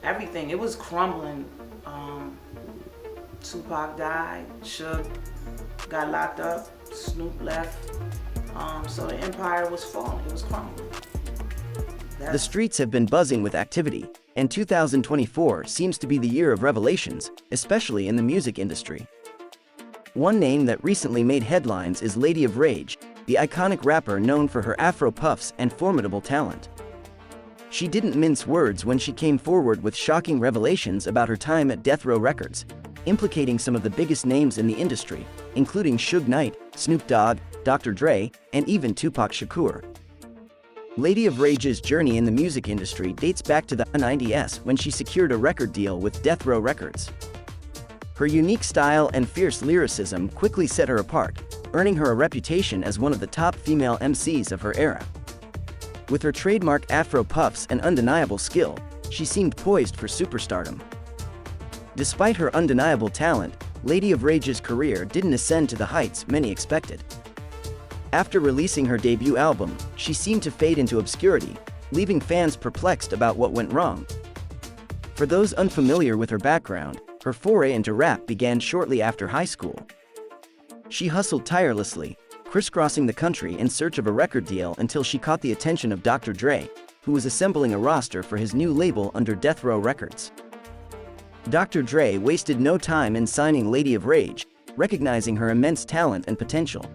everything. It was crumbling. Tupac died, Suge got locked up, Snoop left. So the empire was falling, it was crumbling. The streets have been buzzing with activity, and 2024 seems to be the year of revelations, especially in the music industry. One name that recently made headlines is Lady of Rage, the iconic rapper known for her afro puffs and formidable talent. She didn't mince words when she came forward with shocking revelations about her time at Death Row Records, implicating some of the biggest names in the industry, including Suge Knight, Snoop Dogg, Dr. Dre, and even Tupac Shakur. Lady of Rage's journey in the music industry dates back to the 90s when she secured a record deal with Death Row Records. Her unique style and fierce lyricism quickly set her apart, earning her a reputation as one of the top female MCs of her era. With her trademark afro puffs and undeniable skill, she seemed poised for superstardom. Despite her undeniable talent, Lady of Rage's career didn't ascend to the heights many expected. After releasing her debut album, she seemed to fade into obscurity, leaving fans perplexed about what went wrong. For those unfamiliar with her background, her foray into rap began shortly after high school. She hustled tirelessly, crisscrossing the country in search of a record deal until she caught the attention of Dr. Dre, who was assembling a roster for his new label under Death Row Records. Dr. Dre wasted no time in signing Lady of Rage, recognizing her immense talent and potential.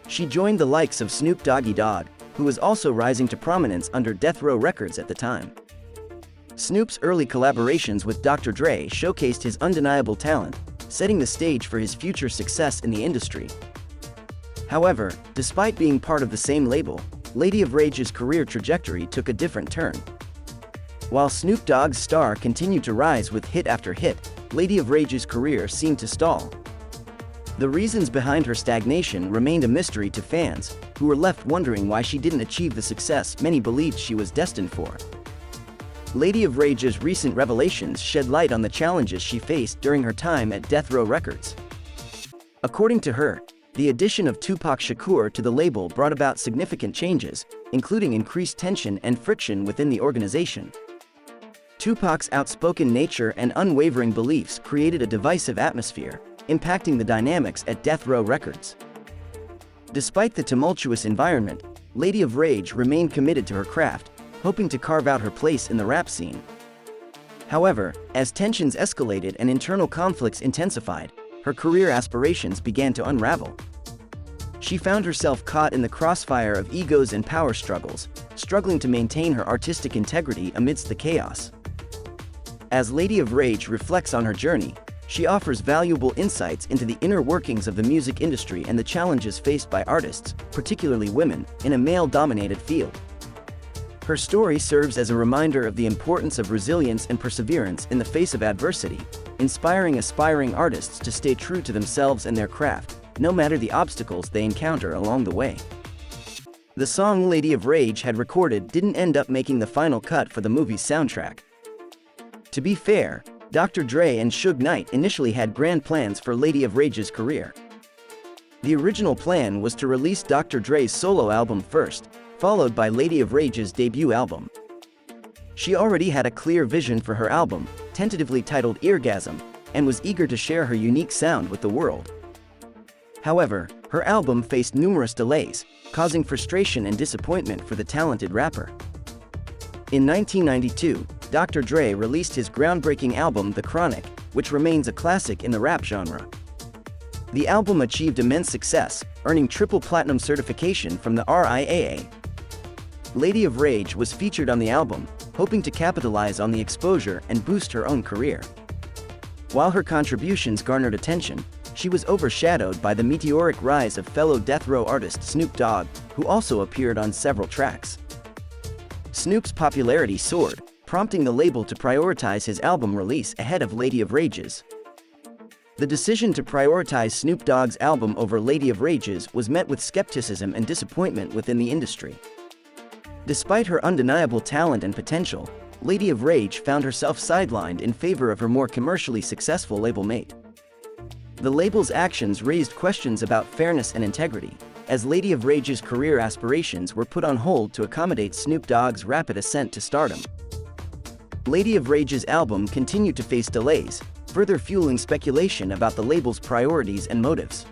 She joined the likes of Snoop Dogg, who was also rising to prominence under Death Row Records at the time. Snoop's early collaborations with Dr. Dre showcased his undeniable talent, setting the stage for his future success in the industry. However, despite being part of the same label, Lady of Rage's career trajectory took a different turn. While Snoop Dogg's star continued to rise with hit after hit, Lady of Rage's career seemed to stall. The reasons behind her stagnation remained a mystery to fans, who were left wondering why she didn't achieve the success many believed she was destined for. Lady of Rage's recent revelations shed light on the challenges she faced during her time at Death Row Records. According to her, the addition of Tupac Shakur to the label brought about significant changes, including increased tension and friction within the organization. Tupac's outspoken nature and unwavering beliefs created a divisive atmosphere, impacting the dynamics at Death Row Records. Despite the tumultuous environment, Lady of Rage remained committed to her craft, hoping to carve out her place in the rap scene. However, as tensions escalated and internal conflicts intensified, her career aspirations began to unravel. She found herself caught in the crossfire of egos and power struggles, struggling to maintain her artistic integrity amidst the chaos. As Lady of Rage reflects on her journey, she offers valuable insights into the inner workings of the music industry and the challenges faced by artists, particularly women, in a male-dominated field. Her story serves as a reminder of the importance of resilience and perseverance in the face of adversity, inspiring aspiring artists to stay true to themselves and their craft, no matter the obstacles they encounter along the way. The song Lady of Rage had recorded didn't end up making the final cut for the movie's soundtrack. To be fair, Dr. Dre and Suge Knight initially had grand plans for Lady of Rage's career. The original plan was to release Dr. Dre's solo album first, followed by Lady of Rage's debut album. She already had a clear vision for her album, tentatively titled Eargasm, and was eager to share her unique sound with the world. However, her album faced numerous delays, causing frustration and disappointment for the talented rapper. In 1992, Dr. Dre released his groundbreaking album The Chronic, which remains a classic in the rap genre. The album achieved immense success, earning triple platinum certification from the RIAA. Lady of Rage was featured on the album, hoping to capitalize on the exposure and boost her own career. While her contributions garnered attention, she was overshadowed by the meteoric rise of fellow Death Row artist Snoop Dogg, who also appeared on several tracks. Snoop's popularity soared, prompting the label to prioritize his album release ahead of Lady of Rage's. The decision to prioritize Snoop Dogg's album over Lady of Rage's was met with skepticism and disappointment within the industry. Despite her undeniable talent and potential, Lady of Rage found herself sidelined in favor of her more commercially successful label mate. The label's actions raised questions about fairness and integrity, as Lady of Rage's career aspirations were put on hold to accommodate Snoop Dogg's rapid ascent to stardom. Lady of Rage's album continued to face delays, further fueling speculation about the label's priorities and motives.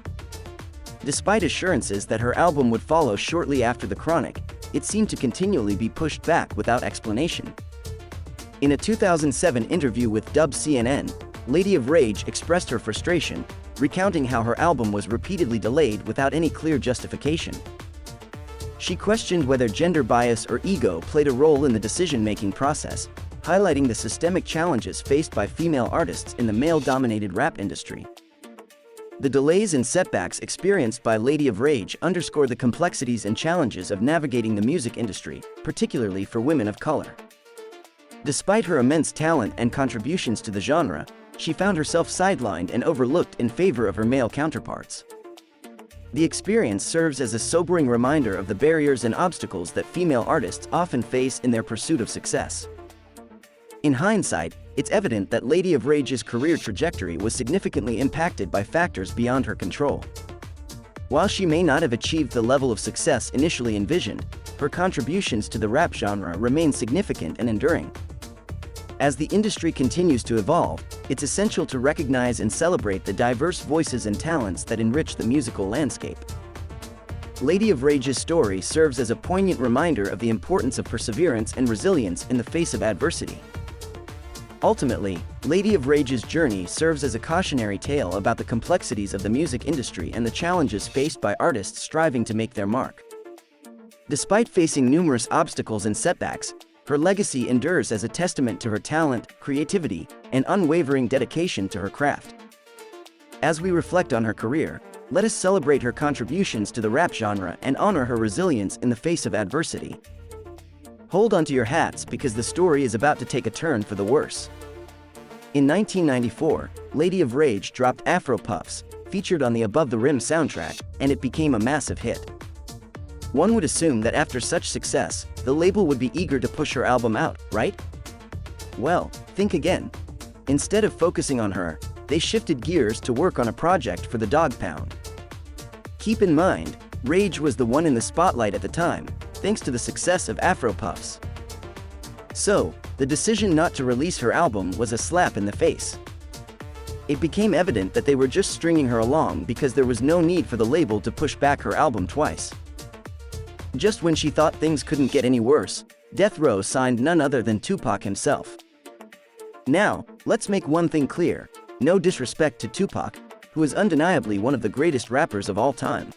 Despite assurances that her album would follow shortly after The Chronic, it seemed to continually be pushed back without explanation. In a 2007 interview with Dub CNN, Lady of Rage expressed her frustration, recounting how her album was repeatedly delayed without any clear justification. She questioned whether gender bias or ego played a role in the decision-making process, highlighting the systemic challenges faced by female artists in the male-dominated rap industry. The delays and setbacks experienced by Lady of Rage underscore the complexities and challenges of navigating the music industry, particularly for women of color. Despite her immense talent and contributions to the genre, she found herself sidelined and overlooked in favor of her male counterparts. The experience serves as a sobering reminder of the barriers and obstacles that female artists often face in their pursuit of success. In hindsight, it's evident that Lady of Rage's career trajectory was significantly impacted by factors beyond her control. While she may not have achieved the level of success initially envisioned, her contributions to the rap genre remain significant and enduring. As the industry continues to evolve, it's essential to recognize and celebrate the diverse voices and talents that enrich the musical landscape. Lady of Rage's story serves as a poignant reminder of the importance of perseverance and resilience in the face of adversity. Ultimately, Lady of Rage's journey serves as a cautionary tale about the complexities of the music industry and the challenges faced by artists striving to make their mark. Despite facing numerous obstacles and setbacks, her legacy endures as a testament to her talent, creativity, and unwavering dedication to her craft. As we reflect on her career, let us celebrate her contributions to the rap genre and honor her resilience in the face of adversity. Hold onto your hats because the story is about to take a turn for the worse. In 1994, Lady of Rage dropped Afro Puffs, featured on the Above the Rim soundtrack, and it became a massive hit. One would assume that after such success, the label would be eager to push her album out, right? Well, think again. Instead of focusing on her, they shifted gears to work on a project for the Dog Pound. Keep in mind, Rage was the one in the spotlight at the time, thanks to the success of Afro Puffs. So, the decision not to release her album was a slap in the face. It became evident that they were just stringing her along because there was no need for the label to push back her album twice. Just when she thought things couldn't get any worse, Death Row signed none other than Tupac himself. Now, let's make one thing clear: no disrespect to Tupac, who is undeniably one of the greatest rappers of all time.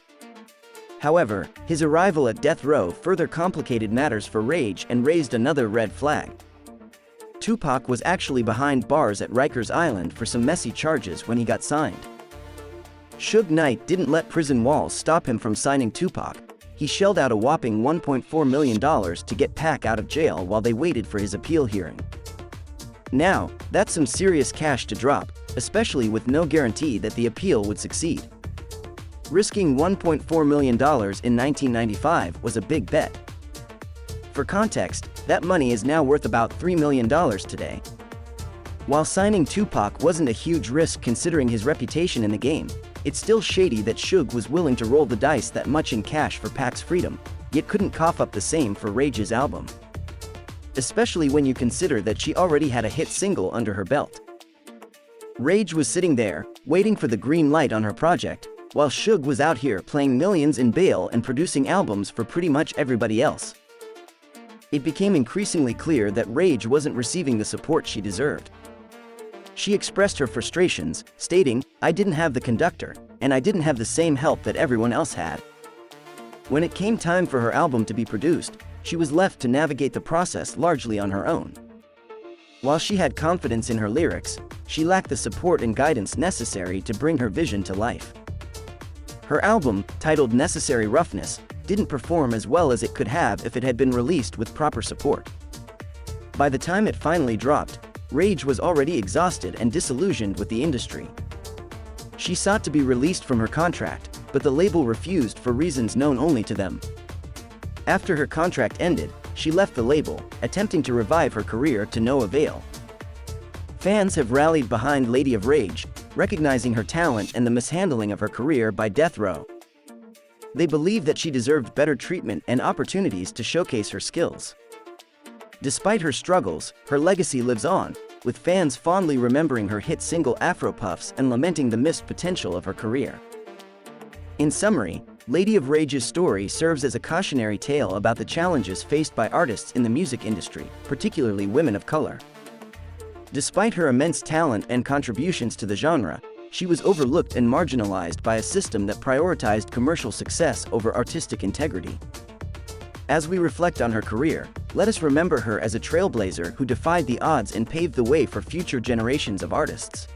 However, his arrival at Death Row further complicated matters for Rage and raised another red flag. Tupac was actually behind bars at Rikers Island for some messy charges when he got signed. Suge Knight didn't let prison walls stop him from signing Tupac. He shelled out a whopping $1.4 million to get Pac out of jail while they waited for his appeal hearing. Now, that's some serious cash to drop, especially with no guarantee that the appeal would succeed. Risking $1.4 million in 1995 was a big bet. For context, that money is now worth about $3 million today. While signing Tupac wasn't a huge risk considering his reputation in the game, it's still shady that Suge was willing to roll the dice that much in cash for Pac's freedom, yet couldn't cough up the same for Rage's album. Especially when you consider that she already had a hit single under her belt. Rage was sitting there, waiting for the green light on her project, while Suge was out here playing millions in bail and producing albums for pretty much everybody else. It became increasingly clear that Rage wasn't receiving the support she deserved. She expressed her frustrations, stating, "I didn't have the conductor, and I didn't have the same help that everyone else had." When it came time for her album to be produced, she was left to navigate the process largely on her own. While she had confidence in her lyrics, she lacked the support and guidance necessary to bring her vision to life. Her album, titled Necessary Roughness, didn't perform as well as it could have if it had been released with proper support. By the time it finally dropped, Rage was already exhausted and disillusioned with the industry. She sought to be released from her contract, but the label refused for reasons known only to them. After her contract ended, she left the label, attempting to revive her career to no avail. Fans have rallied behind Lady of Rage, recognizing her talent and the mishandling of her career by Death Row. They believe that she deserved better treatment and opportunities to showcase her skills. Despite her struggles, her legacy lives on, with fans fondly remembering her hit single Afro Puffs and lamenting the missed potential of her career. In summary, Lady of Rage's story serves as a cautionary tale about the challenges faced by artists in the music industry, particularly women of color. Despite her immense talent and contributions to the genre, she was overlooked and marginalized by a system that prioritized commercial success over artistic integrity. As we reflect on her career, let us remember her as a trailblazer who defied the odds and paved the way for future generations of artists.